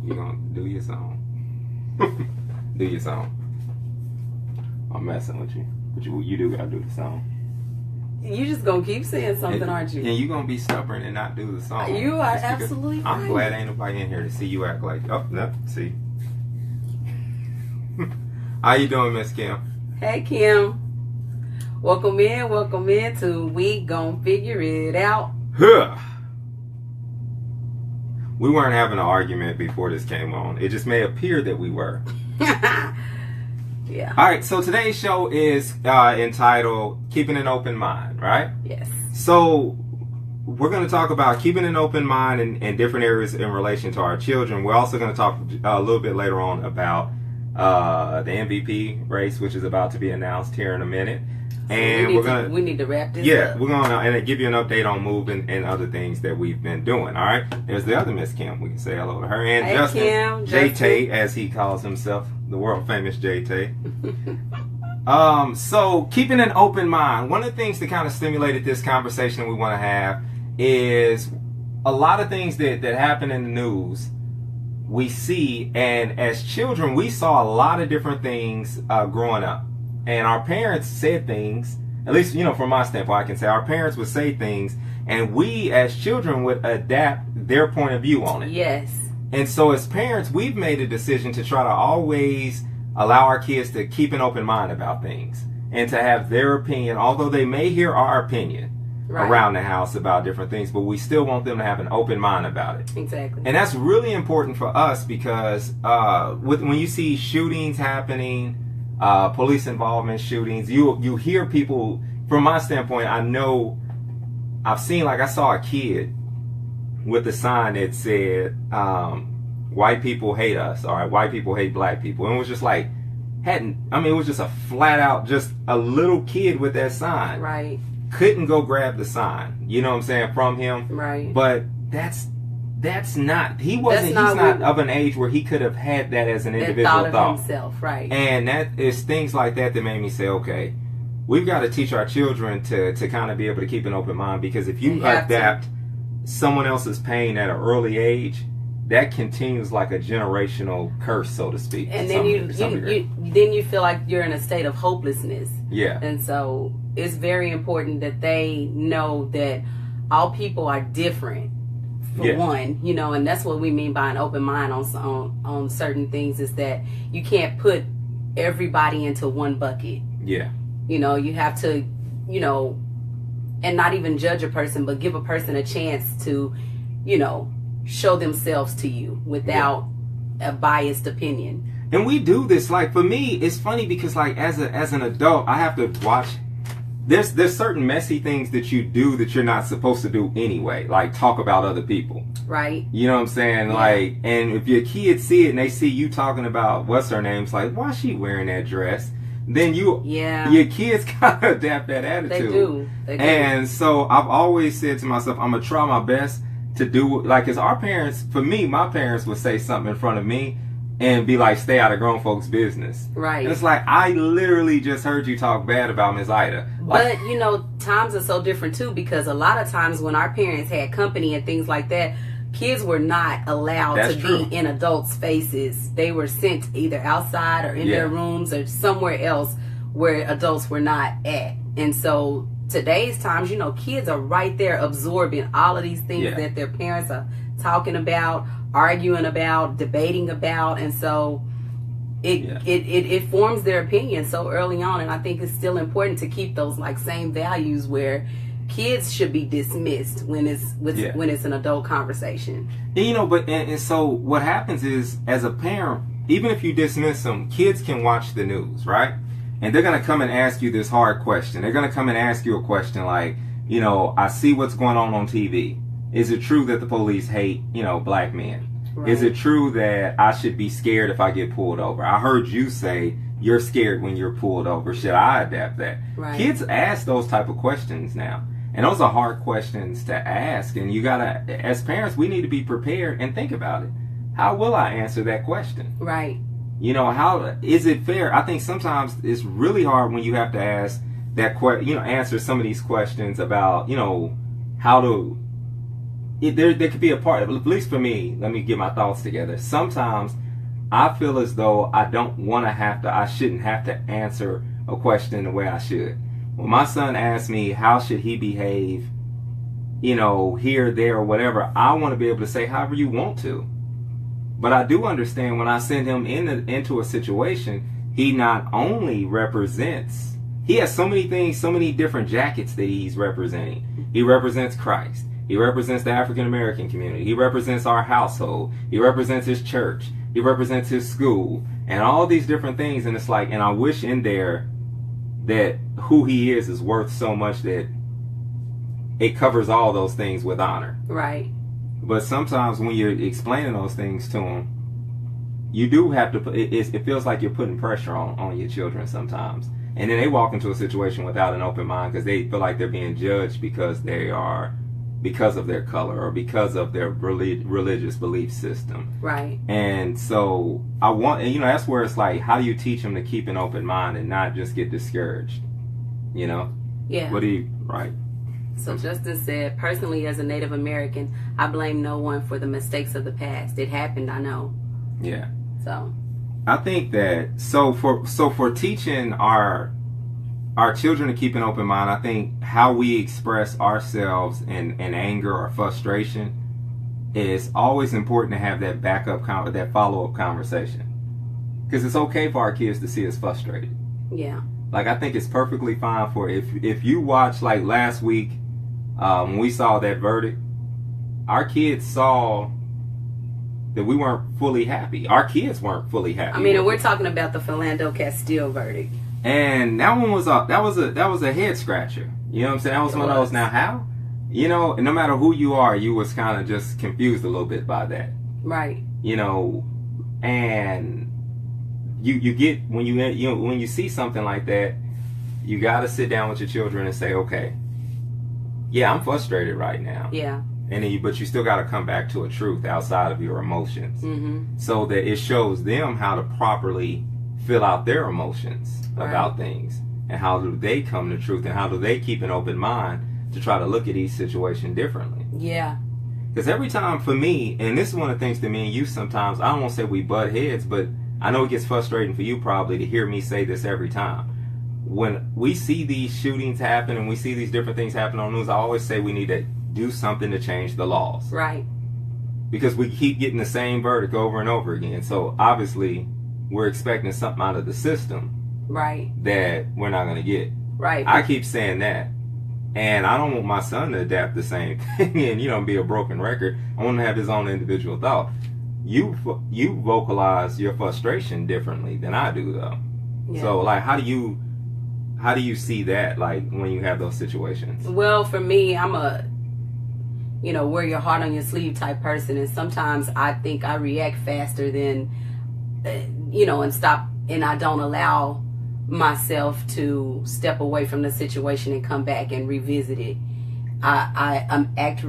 You gonna do your song? Do your song. I'm messing with you, but you do gotta do the song. You just gonna keep saying something, aren't you? And you gonna be stubborn and not do the song. You are absolutely right. I'm glad ain't nobody in here to see you act like, oh, no, see. How you doing, Miss Kim? Hey, Kim. Welcome in to We Gon' Figure It Out. Huh. We weren't having an argument before this came on. It just may appear that we were. Yeah. All right, so today's show is entitled Keeping an Open Mind, right? Yes. So we're going to talk about keeping an open mind in different areas in relation to our children. We're also going to talk a little bit later on about the MVP race, which is about to be announced here in a minute. And we need to wrap this up. Yeah, we're gonna give you an update on moving and other things that we've been doing. All right, there's the other Miss Kim. We can say hello to her, and hey, Justin, Kim, J-Tay, as he calls himself, the world famous J-Tay. So keeping an open mind. One of the things that kind of stimulated this conversation we want to have is a lot of things that happen in the news. We see, and as children, we saw a lot of different things growing up. And our parents said things, at least, from my standpoint, I can say our parents would say things, and we as children would adapt their point of view on it. Yes. And so as parents, we've made a decision to try to always allow our kids to keep an open mind about things and to have their opinion, although they may hear our opinion around the house about different things, but we still want them to have an open mind about it. Exactly. And that's really important for us because when you see shootings happening, police involvement, shootings, you hear people. From my standpoint, I know I saw a kid with a sign that said white people hate us, or white people hate black people, and it was just like it was just a flat out, just a little kid with that sign, right? Couldn't go grab the sign, you know what I'm saying, from him, right? But that's not, he's not of an age where he could have had that as an individual thought. Himself, right? And that is things like that made me say, okay, we've got to teach our children to kind of be able to keep an open mind, because if you adapt someone else's pain at an early age, that continues like a generational curse, so to speak. And then you feel like you're in a state of hopelessness. Yeah. And so it's very important that they know that all people are different. For one, and that's what we mean by an open mind on certain things, is that you can't put everybody into one bucket. Yeah. You have to, and not even judge a person, but give a person a chance to, show themselves to you without a biased opinion. And we do this, like, for me, it's funny because, like, as an adult, I have to watch. There's certain messy things that you do that you're not supposed to do anyway, like talk about other people. Right. You know what I'm saying? Yeah. Like, and if your kids see it and they see you talking about what's her name's, like, why is she wearing that dress? Then your kids kind of adapt that attitude. They do. And so I've always said to myself, I'm gonna try my best to do, like, as our parents, for me, my parents would say something in front of me and be like, stay out of grown folks' business. Right. And it's like, I literally just heard you talk bad about Miss Ida. But, times are so different, too, because a lot of times when our parents had company and things like that, kids were not allowed to be in adults' faces. They were sent either outside or in their rooms or somewhere else where adults were not at. And so today's times, kids are right there absorbing all of these things that their parents are talking about, arguing about, debating about, and so it forms their opinion so early on. And I think it's still important to keep those same values where kids should be dismissed when it's an adult conversation. And so what happens is, as a parent, even if you dismiss them, kids can watch the news, right? And they're gonna come and ask you this hard question. They're gonna come and ask you a question like, I see what's going on TV. Is it true that the police hate, black men? Right. Is it true that I should be scared if I get pulled over? I heard you say you're scared when you're pulled over. Should I adapt that? Right. Kids ask those type of questions now. And those are hard questions to ask. And you gotta, as parents, we need to be prepared and think about it. How will I answer that question? Right. How is it fair? I think sometimes it's really hard when you have to ask that answer some of these questions about, how to there could be a part, at least for me, let me get my thoughts together. Sometimes I feel as though I shouldn't have to answer a question the way I should. When my son asks me how should he behave, here, there, or whatever, I want to be able to say however you want to. But I do understand when I send him into a situation, he not only represents, he has so many things, so many different jackets that he's representing. He represents Christ. He represents the African American community. He represents our household. He represents his church. He represents his school. And all these different things. And it's like, and I wish in there that who he is worth so much that it covers all those things with honor. Right. But sometimes when you're explaining those things to them, you do have to put, it feels like you're putting pressure on your children sometimes. And then they walk into a situation without an open mind because they feel like they're being judged because of their color or because of their religious belief system. Right. And so that's where it's like, how do you teach them to keep an open mind and not just get discouraged? Yeah. Right. So Justin said, personally, as a Native American, I blame no one for the mistakes of the past. It happened, I know. Yeah. So I think that for teaching our children to keep an open mind, I think how we express ourselves in anger or frustration is always important to have that that follow-up conversation. Because it's okay for our kids to see us frustrated. Yeah. Like, I think it's perfectly fine for if you watch, like, last week when we saw that verdict, our kids saw that we weren't fully happy. Our kids weren't fully happy. I mean, and we're talking about the Philando Castile verdict. And that one was a head scratcher. You know what I'm saying? That was one of those, now how? And no matter who you are, you was kind of just confused a little bit by that. Right. And you get, when you see something like that, you got to sit down with your children and say, okay, yeah, I'm frustrated right now. Yeah. But you still got to come back to a truth outside of your emotions. Mm-hmm. So that it shows them how to properly fill out their emotions about things, and how do they come to truth, and how do they keep an open mind to try to look at each situation differently. Yeah. Because every time for me, and this is one of the things that me and you sometimes, I don't want to say we butt heads, but I know it gets frustrating for you probably to hear me say this every time. When we see these shootings happen and we see these different things happen on the news, I always say we need to do something to change the laws. Right. Because we keep getting the same verdict over and over again. So obviously we're expecting something out of the system. Right. That we're not going to get. Right. I keep saying that. And I don't want my son to adapt the same thing and, be a broken record. I want him to have his own individual thought. You vocalize your frustration differently than I do, though. Yeah. So, like, how do you see that, like, when you have those situations? Well, for me, I'm a, wear your heart on your sleeve type person. And sometimes I think I react faster than, and stop, and I don't allow myself to step away from the situation and come back and revisit it. React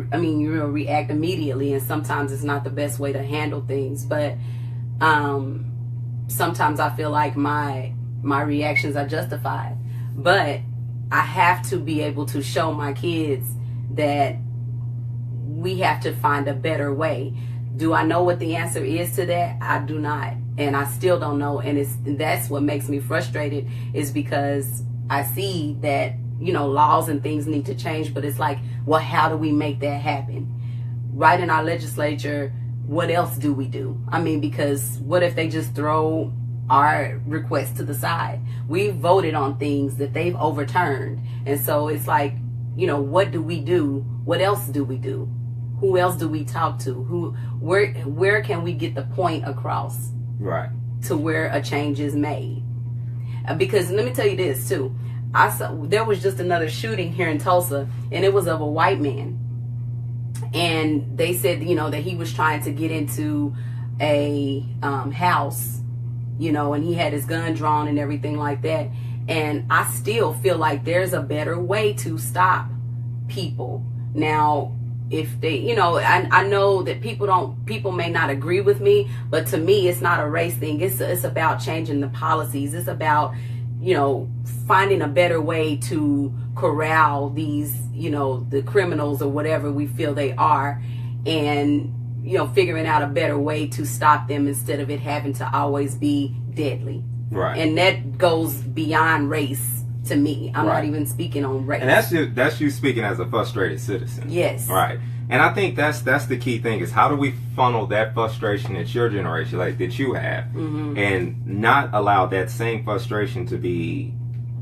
immediately, and sometimes it's not the best way to handle things, but sometimes I feel like my reactions are justified, but I have to be able to show my kids that we have to find a better way. Do I know what the answer is to that? I do not. And I still don't know. And that's what makes me frustrated, is because I see that, laws and things need to change. But it's like, well, how do we make that happen? Right in our legislature, what else do we do? I mean, because what if they just throw our requests to the side? We voted on things that they've overturned. And so it's like, what do we do? What else do we do? Who else do we talk to? Where can we get the point across? Right. To where a change is made. Because let me tell you this too. There was just another shooting here in Tulsa, and it was of a white man. And they said, that he was trying to get into a house, and he had his gun drawn and everything like that. And I still feel like there's a better way to stop people. Now, if they, I know that people may not agree with me, but to me, it's not a race thing. It's about changing the policies. It's about, finding a better way to corral these, the criminals or whatever we feel they are. and figuring out a better way to stop them instead of it having to always be deadly. Right. And that goes beyond race to me. I'm not even speaking on race. And that's you speaking as a frustrated citizen. Yes. Right. And I think that's the key thing is how do we funnel that frustration that your generation, like that you have, and not allow that same frustration to be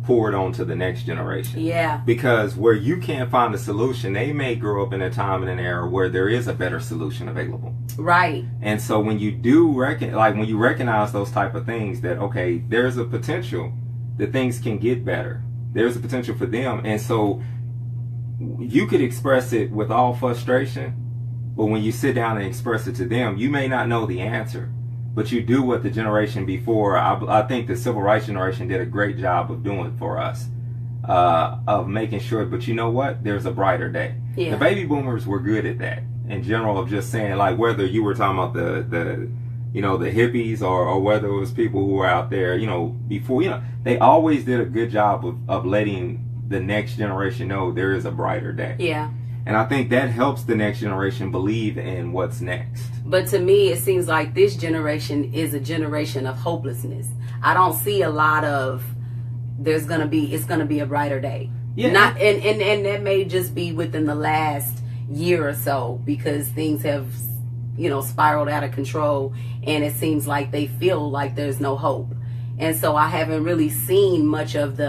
poured onto the next generation. Yeah. Because where you can't find a solution, they may grow up in a time and an era where there is a better solution available. Right. And so when you do when you recognize those type of things that, okay, there's a potential that things can get better. There's a potential for them. And so you could express it with all frustration, but when you sit down and express it to them, you may not know the answer. But you do what the generation before, I think the civil rights generation did a great job of doing for us, of making sure, but you know what? There's a brighter day. Yeah. The baby boomers were good at that, in general, of just saying, like, whether you were talking about the hippies or whether it was people who were out there, before, they always did a good job of letting the next generation know there is a brighter day. Yeah. And I think that helps the next generation believe in what's next. But to me, it seems like this generation is a generation of hopelessness. I don't see a lot of it's gonna be a brighter day. Yeah. And that may just be within the last year or so because things have spiraled out of control, and it seems like they feel like there's no hope. And so I haven't really seen much of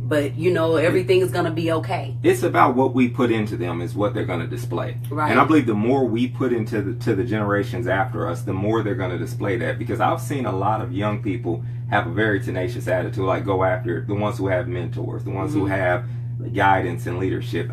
but everything is going to be okay. It's about what we put into them is what they're going to display. Right. And I believe the more we put into the generations after us, the more they're going to display that. Because I've seen a lot of young people have a very tenacious attitude, like go after the ones who have mentors, the ones who have guidance and leadership.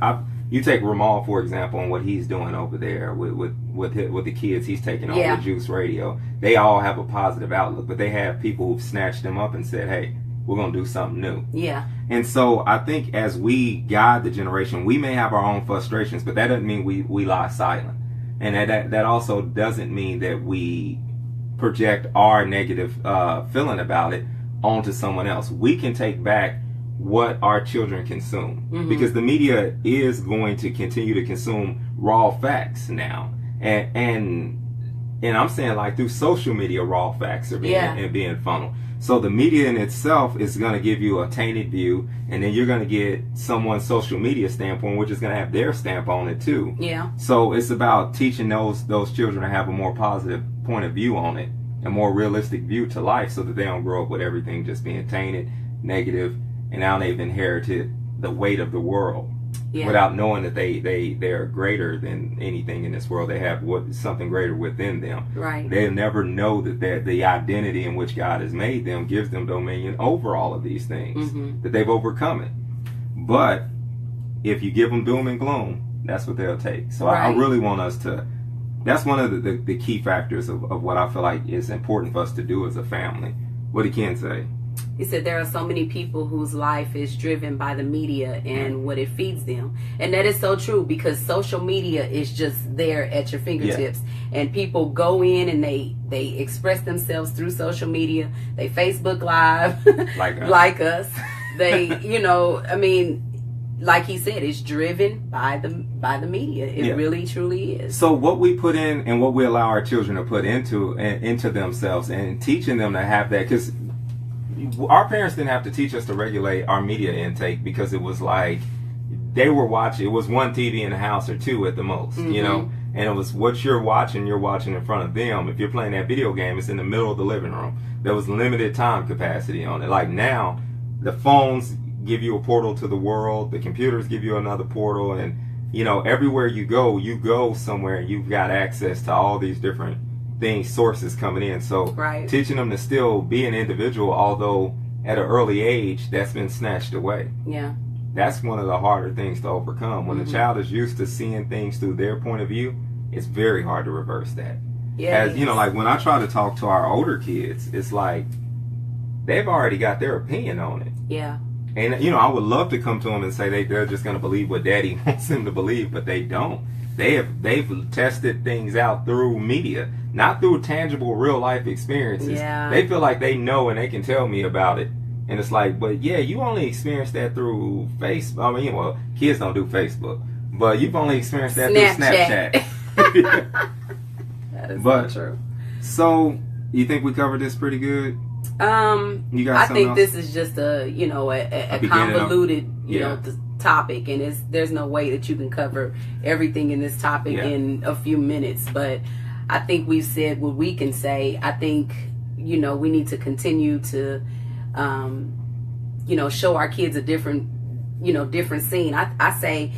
You take Ramal, for example, and what he's doing over there with the kids he's taking on with Juice Radio. They all have a positive outlook, but they have people who've snatched them up and said, hey, we're going to do something new. Yeah. And so I think as we guide the generation, we may have our own frustrations, but that doesn't mean we lie silent. And that also doesn't mean that we project our negative feeling about it onto someone else. We can take back what our children consume, because the media is going to continue to consume raw facts now. And I'm saying, like, through social media, raw facts are being funneled. So the media in itself is going to give you a tainted view, and then you're going to get someone's social media standpoint, which is going to have their stamp on it too. Yeah. So it's about teaching those children to have a more positive point of view on it, a more realistic view to life, so that they don't grow up with everything just being tainted, negative, and now they've inherited the weight of the world. Yeah. Without knowing that they're greater than anything in this world. They have something greater within them. Right. They'll never know that the identity in which God has made them gives them dominion over all of these things, that they've overcome it. But if you give them doom and gloom, that's what they'll take. So I really want us to, that's one of the key factors of what I feel like is important for us to do as a family. What did Ken say? He said there are so many people whose life is driven by the media and what it feeds them. And that is so true, because social media is just there at your fingertips. Yeah. And people go in and they express themselves through social media. They Facebook Live like us. They, like he said, it's driven by the media. It really truly is. So what we put in and what we allow our children to put into themselves, and teaching them to have that, because our parents didn't have to teach us to regulate our media intake, because it was like they were watching. It was one TV in the house or two at the most, and it was what you're watching in front of them. If you're playing that video game, it's in the middle of the living room. There was limited time capacity on it. Like now, the phones give you a portal to the world. The computers give you another portal, and everywhere you go somewhere, and you've got access to all these different sources coming in. So teaching them to still be an individual, although at an early age that's been snatched away. Yeah. That's one of the harder things to overcome. When the child is used to seeing things through their point of view, it's very hard to reverse that. Yeah. As like when I try to talk to our older kids, it's like they've already got their opinion on it. Yeah. And I would love to come to them and say they're just going to believe what Daddy wants them to believe, but they don't. They've tested things out through media, not through tangible real life experiences. Yeah. They feel like they know and they can tell me about it. And it's like, but yeah, you only experienced that through Facebook. Kids don't do Facebook, but you've only experienced that through Snapchat. That is so true. So, you think we covered this pretty good? You got I think else? This is just a convoluted, topic, and there's no way that you can cover everything in this topic in a few minutes. But I think we've said what we can say. I think, we need to continue to, show our kids a different scene. I say,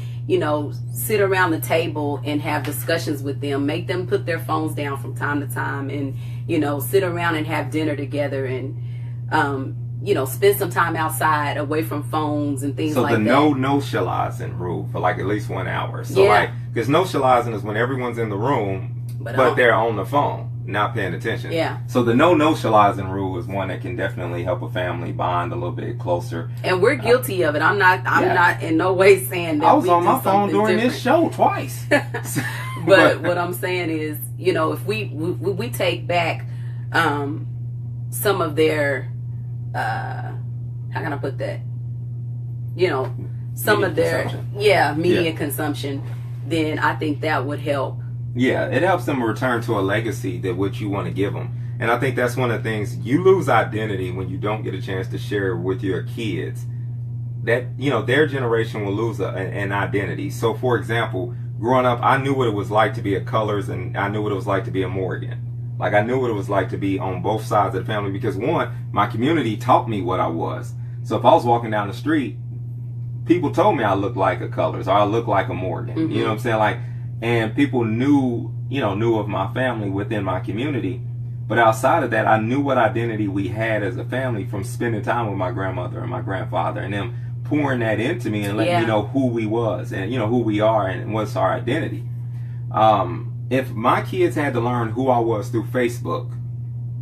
sit around the table and have discussions with them. Make them put their phones down from time to time and, sit around and have dinner together and, spend some time outside away from phones and things like that. So the no socializing rule for like at least 1 hour. So because no socializing is when everyone's in the room, but they're on the phone, not paying attention. Yeah. So the no socializing rule is one that can definitely help a family bond a little bit closer. And we're guilty of it. I'm not in no way saying that I was on my phone during this show twice. But what I'm saying is, if we take back some of their how can I put that? Some media of their consumption. media consumption, then I think that would help. Yeah, it helps them return to a legacy that what you want to give them. And I think that's one of the things, you lose identity when you don't get a chance to share with your kids. That, their generation will lose an identity. So, for example, growing up, I knew what it was like to be a Colors, and I knew what it was like to be a Morgan. Like, I knew what it was like to be on both sides of the family because, one, my community taught me what I was. So if I was walking down the street, people told me I looked like a Colors or I looked like a Morgan. Mm-hmm. You know what I'm saying? Like, and people knew of my family within my community. But outside of that, I knew what identity we had as a family from spending time with my grandmother and my grandfather and them pouring that into me and letting me know who we was and, who we are and what's our identity. If my kids had to learn who I was through Facebook,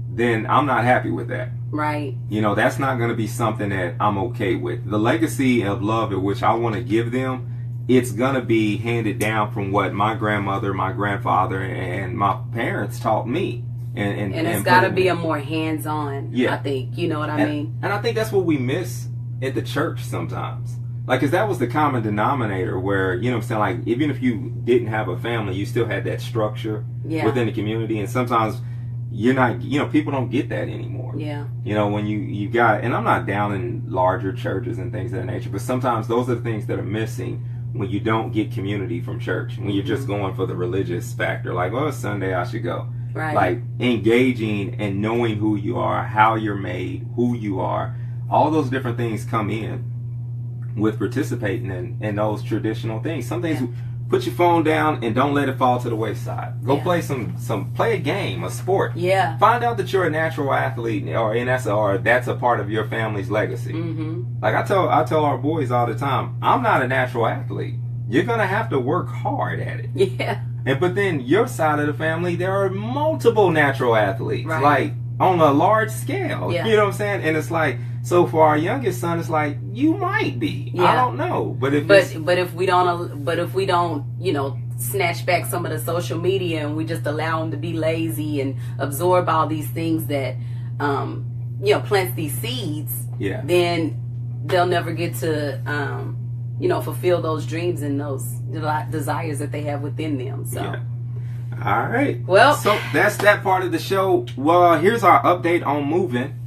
then I'm not happy with that. Right. That's not going to be something that I'm okay with. The legacy of love in which I want to give them, it's going to be handed down from what my grandmother, my grandfather, and my parents taught me. And it's got to be a more hands-on, I think. You know what I mean? And I think that's what we miss at the church sometimes. Like, because that was the common denominator where, what I'm saying, like, even if you didn't have a family, you still had that structure within the community. And sometimes you're not, people don't get that anymore. Yeah. When you got, and I'm not down in larger churches and things of that nature, but sometimes those are the things that are missing when you don't get community from church, when you're just going for the religious factor. Like, well, it's Sunday, I should go. Right. Like, engaging and knowing who you are, how you're made, who you are, all those different things come in with participating in those traditional things. Some things, put your phone down and don't let it fall to the wayside. Go play play a game, a sport. Yeah. Find out that you're a natural athlete, or that's a part of your family's legacy. Mm-hmm. Like I tell our boys all the time, I'm not a natural athlete. You're gonna have to work hard at it. Yeah. But then your side of the family, there are multiple natural athletes, like on a large scale. Yeah. You know what I'm saying? And it's like, so for our youngest son, it's like, you might be. Yeah. I don't know. But if we don't, snatch back some of the social media and we just allow them to be lazy and absorb all these things that, plants these seeds, then they'll never get to, fulfill those dreams and those desires that they have within them. So. Yeah. All right. Well, so that's that part of the show. Well, here's our update on moving.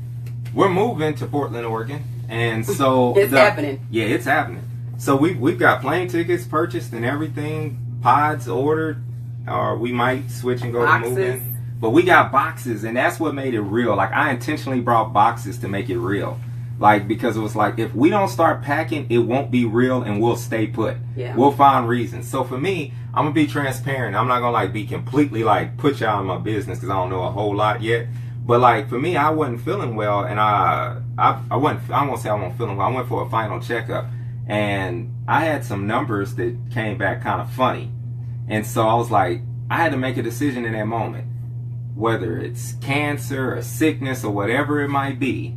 We're moving to Portland, Oregon, and so it's happening. Yeah, it's happening. So we've got plane tickets purchased and everything, pods ordered, or we might switch and go boxes. to moving. But we got boxes, and that's what made it real. Like, I intentionally brought boxes to make it real. Like, because it was like, if we don't start packing, it won't be real, and we'll stay put. Yeah. We'll find reasons. So for me, I'm gonna be transparent. I'm not gonna be completely put y'all in my business because I don't know a whole lot yet. But for me, I wasn't feeling well, and I won't say I wasn't feeling well. I went for a final checkup, and I had some numbers that came back kind of funny, and so I was like, I had to make a decision in that moment, whether it's cancer or sickness or whatever it might be.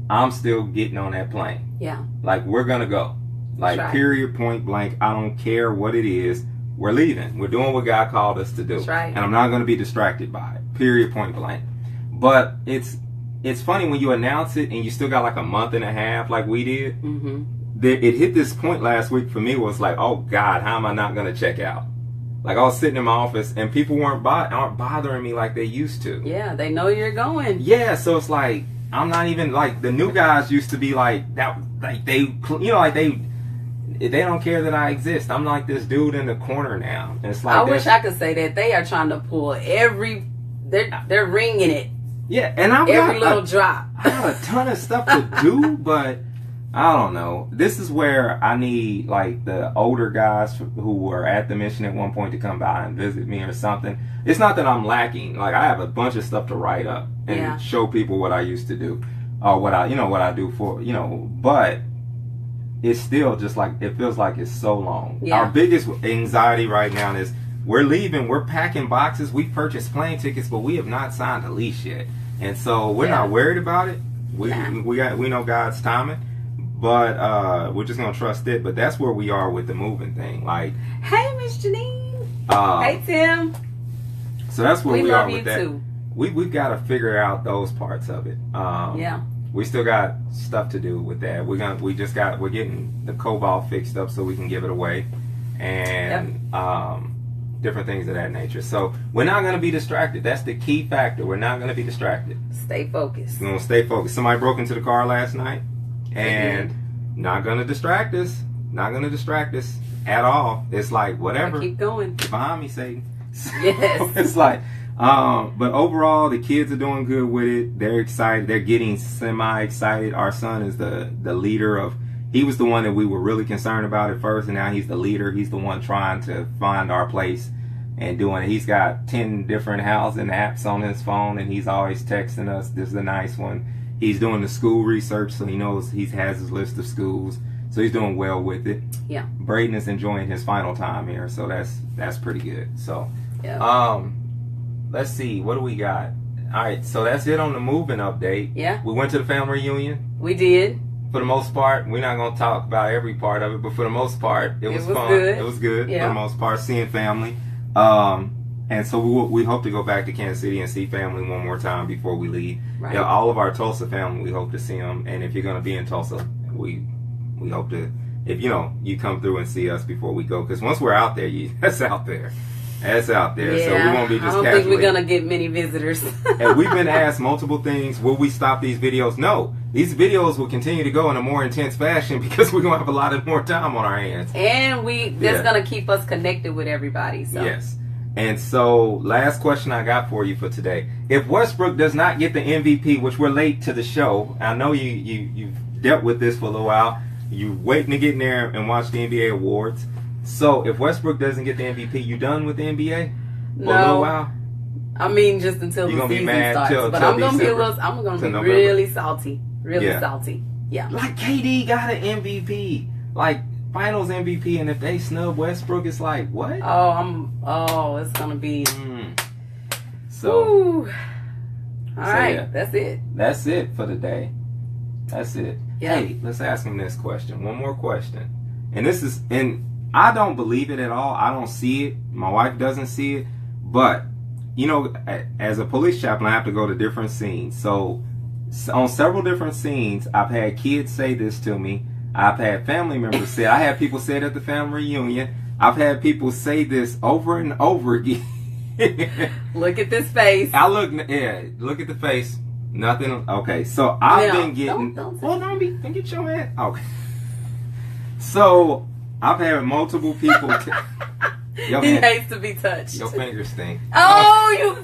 I'm still getting on that plane. Yeah. We're gonna go. Period, point blank. I don't care what it is. We're leaving. We're doing what God called us to do. That's right. And I'm not gonna be distracted by it. Period, point blank. But it's funny when you announce it and you still got a month and a half like we did. Mm-hmm. It hit this point last week for me was like, oh God, how am I not going to check out? Like I was sitting in my office and people aren't bothering me like they used to. Yeah, they know you're going. Yeah, so it's like I'm not even like the new guys used to be like that. Like they, like they don't care that I exist. I'm like this dude in the corner now. And it's like I wish I could say that they are trying to pull they're ringing it. Yeah, and every little drop. I got a ton of stuff to do, but I don't know. This is where I need like the older guys who were at the mission at one point to come by and visit me or something. It's not that I'm lacking. Like I have a bunch of stuff to write up and show people what I used to do, or what I do for But it's still just like it feels like it's so long. Yeah. Our biggest anxiety right now is we're leaving. We're packing boxes. We've purchased plane tickets, but we have not signed a lease yet, and so we're not worried about it. We know God's timing. But we're just gonna trust it. But that's where we are with the moving thing. Like, hey, Miss Janine. Hey, Tim. So that's where we are with that. Too. We've got to figure out those parts of it. We still got stuff to do with that. We're getting the Cobalt fixed up so we can give it away, and different things of that nature. So we're not gonna be distracted. That's the key factor. We're not gonna be distracted. Stay focused. We're gonna stay focused. Somebody broke into the car last night. And not gonna distract us at all. It's like whatever. Keep going. Get behind me, Satan. Yes. It's like, but overall, the kids are doing good with it. They're excited. They're getting semi-excited. Our son is the leader of. He was the one that we were really concerned about at first, and now he's the leader. He's the one trying to find our place and doing it. He's got 10 different housing apps on his phone, and he's always texting us. This is a nice one. He's doing the school research, so he knows he has his list of schools. So he's doing well with it. Yeah. Braden is enjoying his final time here, so that's pretty good. So, let's see, what do we got? All right, so that's it on the moving update. Yeah. We went to the family reunion. We did. For the most part, we're not going to talk about every part of it, but for the most part, it was fun. Good. It was good yeah. for the most part, seeing family. And so we hope to go back to Kansas City and see family one more time before we leave. Right. You know, all of our Tulsa family, we hope to see them. And if you're going to be in Tulsa, we hope to, if you come through and see us before we go. Because once we're out there, that's out there. That's out there. Yeah, so we won't be just I don't think we're going to get many visitors. And we've been asked multiple things. Will we stop these videos? No. These videos will continue to go in a more intense fashion because we're going to have a lot of more time on our hands. And that's going to keep us connected with everybody. So. Yes. And so, last question I got for you for today. If Westbrook does not get the MVP, which we're late to the show, I know you've dealt with this for a little while. You're waiting to get in there and watch the NBA awards. So, if Westbrook doesn't get the MVP, you done with the NBA for a little while? I mean, just until the season starts. But I'm going to be really salty. Really salty. Yeah. Like KD got an MVP. Like, Finals MVP, and if they snub Westbrook, it's like, what? It's gonna be. So, all right, yeah. That's it. That's it for the day. That's it. Yeah. Hey, let's ask him this question. One more question, and I don't believe it at all. I don't see it. My wife doesn't see it. But as a police chaplain, I have to go to different scenes. So, on several different scenes, I've had kids say this to me. I've had family members say, I had people say it at the family reunion. I've had people say this over and over again. Look at this face. Look at the face. Nothing. Okay, so I've been getting. Don't get your head. Okay. So I've had multiple people. He hates to be touched. Your fingers stink. Oh,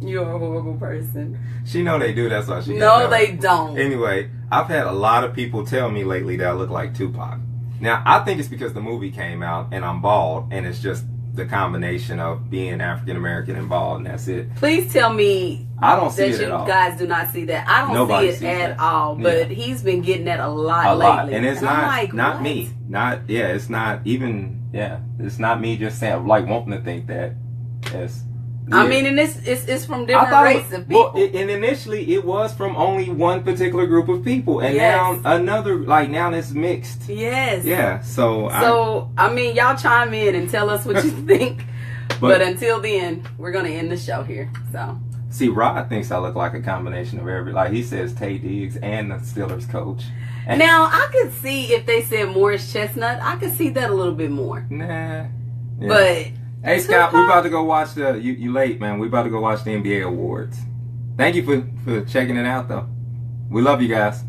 you're a horrible person. She know they do. That's why she. No, they don't. Anyway, I've had a lot of people tell me lately that I look like Tupac. Now, I think it's because the movie came out and I'm bald, and it's just the combination of being African American and bald, and that's it. Please tell me I don't see that it at all. You guys do not see that. I don't see it at all. But he's been getting that a lot lately. And it's not me. It's not even. Yeah, it's not me just saying wanting to think that. Yes. Yeah. I mean, and it's from different races of people. Well, and initially it was from only one particular group of people, and now another. Now it's mixed. Yes. Yeah. So I mean, y'all chime in and tell us what you think. But until then, we're gonna end the show here. So. See, Rod thinks I look like a combination of every. Like he says, Tay Diggs and the Steelers coach. And now I could see if they said Morris Chestnut, I could see that a little bit more. Nah. Yeah. But hey, Scott, we about to go watch you late, man. We about to go watch the NBA awards. Thank you for checking it out, though. We love you guys.